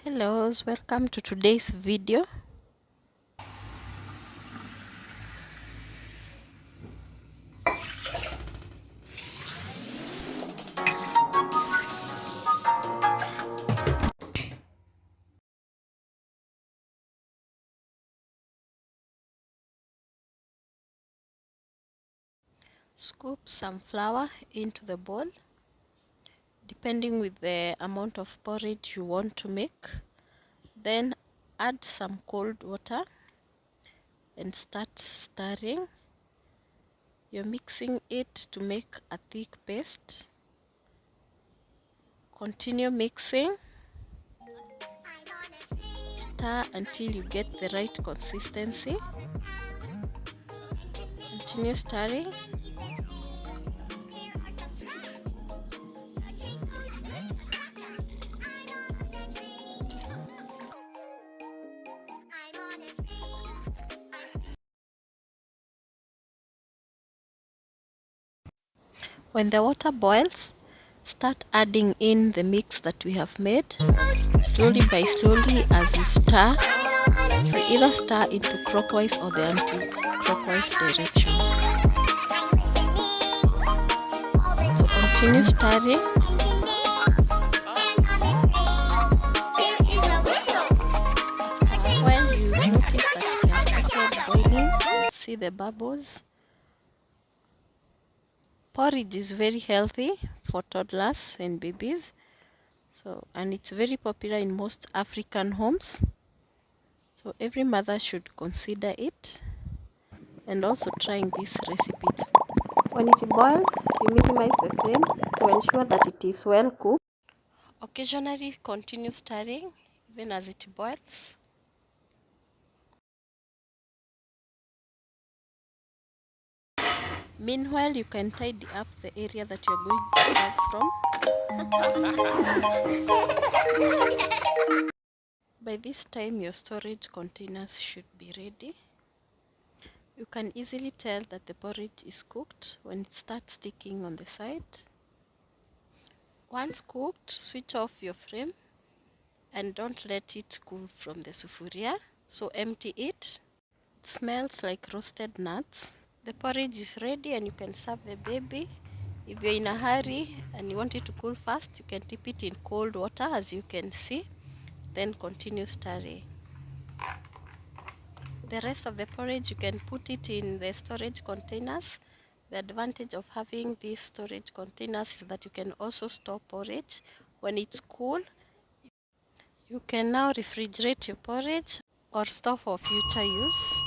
Hello, welcome to today's video. Scoop some flour into the bowl depending with the amount of porridge you want to make. Then add some cold water and start stirring. You're mixing it to make a thick paste. Continue mixing. Stir until you get the right consistency. Continue stirring. When the water boils, start adding in the mix that we have made, slowly by slowly as you stir. You either stir into clockwise or the anti-clockwise direction. So continue stirring. When you notice that it has started boiling, see the bubbles. Porridge is very healthy for toddlers and babies, and it's very popular in most African homes. So every mother should consider it and also trying this recipe. When it boils, you minimize the flame to ensure that it is well cooked. Occasionally continue stirring even as it boils. Meanwhile, you can tidy up the area that you're going to serve from. By this time, your storage containers should be ready. You can easily tell that the porridge is cooked when it starts sticking on the side. Once cooked, switch off your flame and don't let it cool from the sufuria. So empty it. It smells like roasted nuts. The porridge is ready and you can serve the baby. If you're in a hurry and you want it to cool fast, you can dip it in cold water as you can see. Then continue stirring. The rest of the porridge, you can put it in the storage containers. The advantage of having these storage containers is that you can also store porridge. When it's cool, you can now refrigerate your porridge or store for future use.